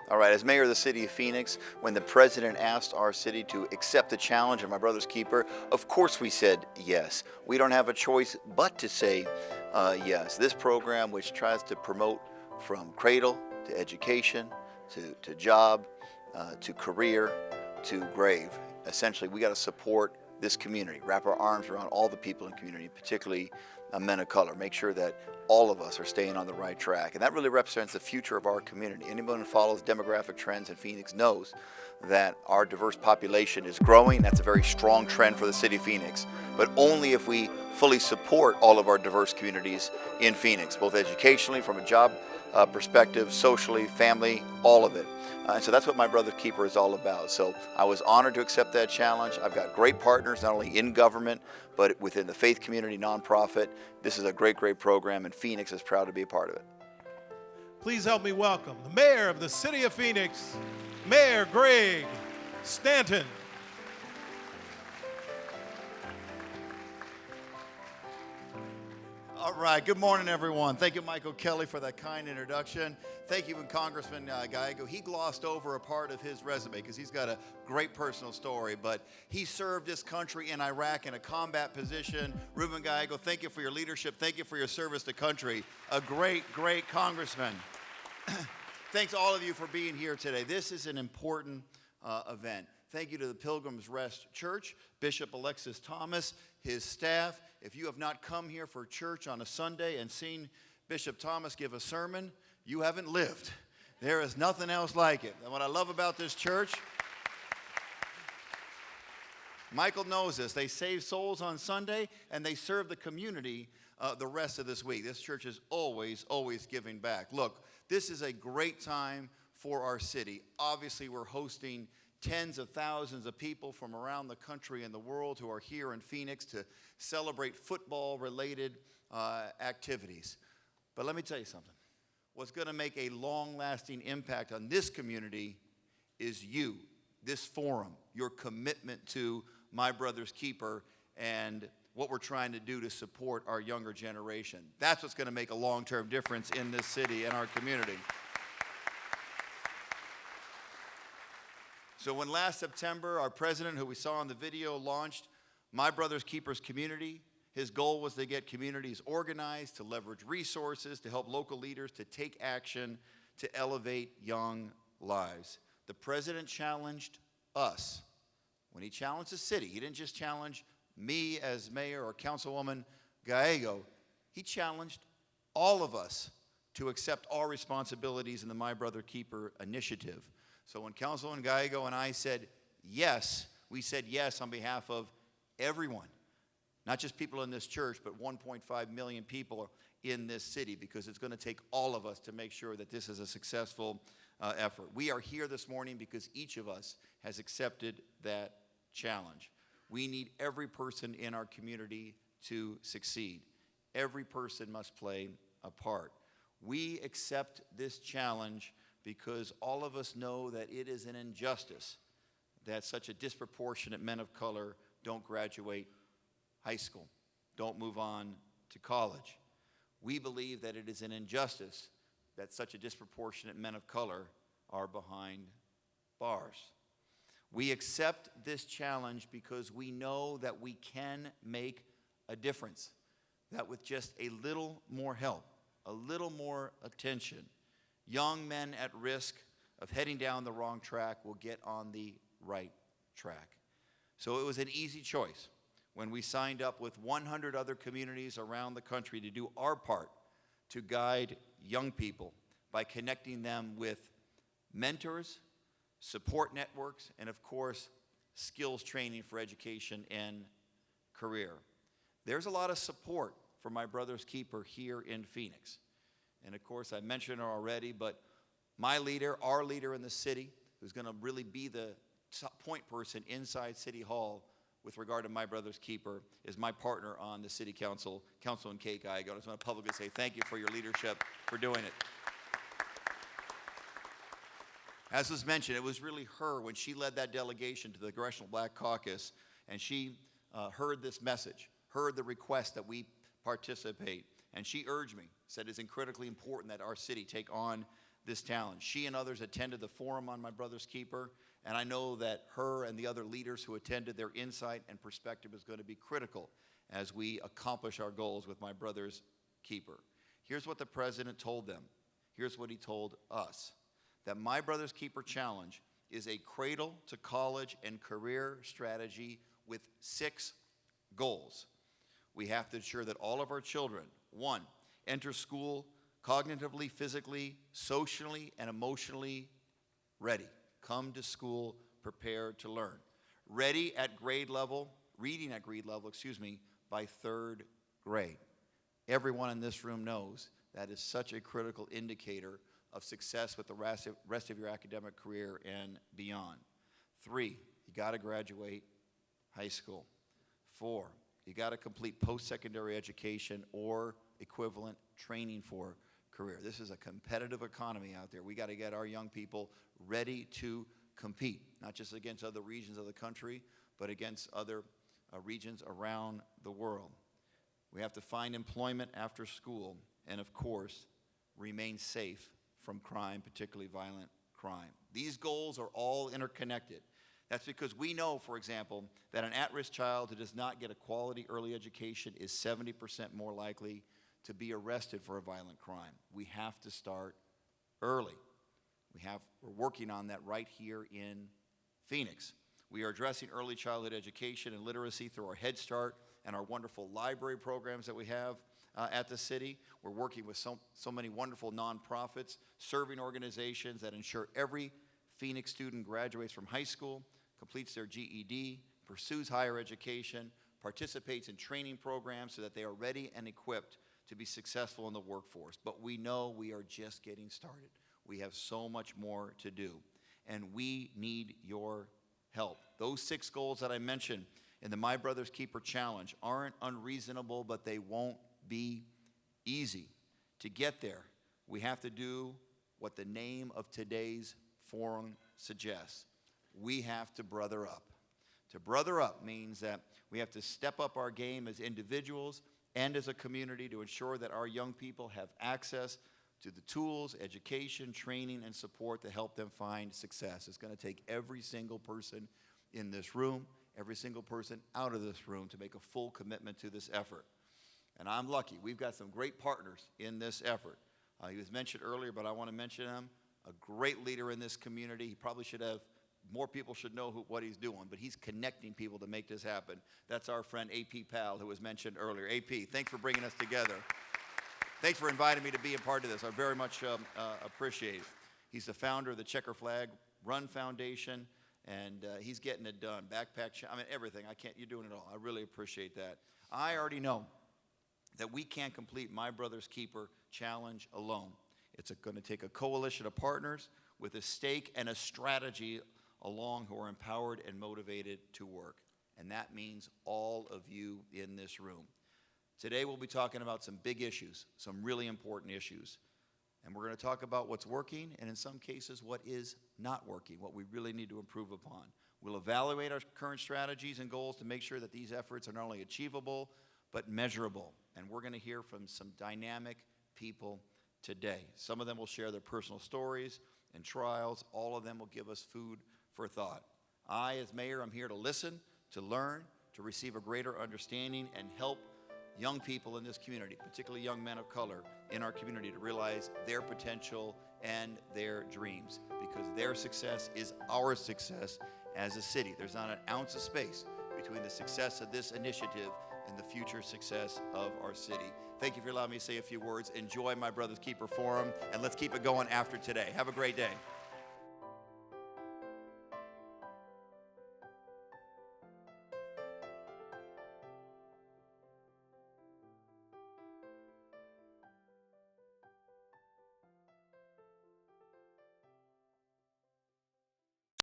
All right, as mayor of the city of Phoenix, when the president asked our city to accept the challenge of my brother's keeper, of course we said yes. We don't have a choice but to say yes. This program, which tries to promote from cradle to education to job to career to grave, essentially we got to support this community, wrap our arms around all the people in the community, particularly men of color, make sure that all of us are staying on the right track. And that really represents the future of our community. Anyone who follows demographic trends in Phoenix knows that our diverse population is growing. That's a very strong trend for the city of Phoenix, but only if we fully support all of our diverse communities in Phoenix, both educationally, from a job perspective, socially, family, all of it. And so that's what My Brother's Keeper is all about. So I was honored to accept that challenge. I've got great partners, not only in government, but within the faith community, nonprofit. This is a great, great program, and Phoenix is proud to be a part of it. Please help me welcome the mayor of the city of Phoenix, Mayor Greg Stanton. All right, good morning, everyone. Thank you, Michael Kelly, for that kind introduction. Thank you, Congressman Gallego. He glossed over a part of his resume because he's got a great personal story, but he served this country in Iraq in a combat position. Ruben Gallego, thank you for your leadership. Thank you for your service to country. A great, great congressman. Thanks all of you for being here today. This is an important event. Thank you to the Pilgrim's Rest Church, Bishop Alexis Thomas, his staff. If you have not come here for church on a Sunday and seen Bishop Thomas give a sermon, you haven't lived. There is nothing else like it. And what I love about this church, Michael knows this. They save souls on Sunday, and they serve the community the rest of this week. This church is always, always giving back. Look, this is a great time for our city. Obviously, we're hosting tens of thousands of people from around the country and the world who are here in Phoenix to celebrate football-related activities. But let me tell you something. What's going to make a long-lasting impact on this community is you, this forum, your commitment to My Brother's Keeper and what we're trying to do to support our younger generation. That's what's going to make a long-term difference in this city and our community. So when last September, our president, who we saw in the video, launched My Brother's Keepers Community, his goal was to get communities organized, to leverage resources, to help local leaders to take action, to elevate young lives. The president challenged us. When he challenged the city, he didn't just challenge me as mayor or councilwoman Gallego. He challenged all of us to accept our responsibilities in the My Brother Keeper initiative. So when Councilman Gallego and I said yes, we said yes on behalf of everyone, not just people in this church, but 1.5 million people in this city, because it's going to take all of us to make sure that this is a successful effort. We are here this morning because each of us has accepted that challenge. We need every person in our community to succeed. Every person must play a part. We accept this challenge because all of us know that it is an injustice that such a disproportionate men of color don't graduate high school, don't move on to college. We believe that it is an injustice that such a disproportionate men of color are behind bars. We accept this challenge because we know that we can make a difference, that with just a little more help, a little more attention, young men at risk of heading down the wrong track will get on the right track. So it was an easy choice when we signed up with 100 other communities around the country to do our part to guide young people by connecting them with mentors, support networks, and of course, skills training for education and career. There's a lot of support for My Brother's Keeper here in Phoenix. And of course, I mentioned her already, but my leader, our leader in the city, who's going to really be the point person inside City Hall with regard to My Brother's Keeper, is my partner on the City Council, Councilman Kate Gallego. I just want to publicly say thank you for your leadership, for doing it. As was mentioned, it was really her when she led that delegation to the Congressional Black Caucus, and she heard this message, heard the request that we participate, and she urged me, said it's critically important that our city take on this challenge. She and others attended the forum on My Brother's Keeper, and I know that her and the other leaders who attended, their insight and perspective is going to be critical as we accomplish our goals with My Brother's Keeper. Here's what the president told them. Here's what he told us, that My Brother's Keeper Challenge is a cradle to college and career strategy with 6 goals. We have to ensure that all of our children, 1, enter school cognitively, physically, socially, and emotionally ready. Come to school prepared to learn. Ready at grade level, reading at grade level, by 3rd grade. Everyone in this room knows that is such a critical indicator of success with the rest of your academic career and beyond. 3, you got to graduate high school. 4, you got to complete post-secondary education or equivalent training for career. This is a competitive economy out there. We got to get our young people ready to compete, not just against other regions of the country, but against other regions around the world. We have to find employment after school and, of course, remain safe from crime, particularly violent crime. These goals are all interconnected. That's because we know, for example, that an at-risk child who does not get a quality early education is 70% more likely to be arrested for a violent crime. We have to start early. We're working on that right here in Phoenix. We are addressing early childhood education and literacy through our Head Start and our wonderful library programs that we have at the city. We're working with so many wonderful nonprofits, serving organizations that ensure every Phoenix student graduates from high school, completes their GED, pursues higher education, participates in training programs so that they are ready and equipped to be successful in the workforce. But we know we are just getting started. We have so much more to do, and we need your help. Those 6 goals that I mentioned in the My Brother's Keeper Challenge aren't unreasonable, but they won't be easy. To get there, we have to do what the name of today's forum suggests. We have to brother up. To brother up means that we have to step up our game as individuals and as a community to ensure that our young people have access to the tools, education, training, and support to help them find success. It's going to take every single person in this room, every single person out of this room to make a full commitment to this effort. And I'm lucky. We've got some great partners in this effort. He was mentioned earlier, but I want to mention him. A great leader in this community. He probably should have, more people should know what he's doing, but he's connecting people to make this happen. That's our friend AP Powell, who was mentioned earlier. AP, thanks for bringing us together. Thanks for inviting me to be a part of this. I very much appreciate it. He's the founder of the Checkered Flag Run Foundation, and he's getting it done. Everything. You're doing it all. I really appreciate that. I already know that we can't complete My Brother's Keeper Challenge alone. It's going to take a coalition of partners with a stake and a strategy along who are empowered and motivated to work. And that means all of you in this room. Today we'll be talking about some big issues, some really important issues. And we're going to talk about what's working and in some cases what is not working, what we really need to improve upon. We'll evaluate our current strategies and goals to make sure that these efforts are not only achievable but measurable. And we're going to hear from some dynamic people today. Some of them will share their personal stories and trials. All of them will give us food for thought. I, as mayor, I'm here to listen, to learn, to receive a greater understanding, and help young people in this community, particularly young men of color in our community, to realize their potential and their dreams, because their success is our success as a city. There's not an ounce of space between the success of this initiative and the future success of our city. Thank you for allowing me to say a few words. Enjoy My Brother's Keeper Forum, and let's keep it going after today. Have a great day.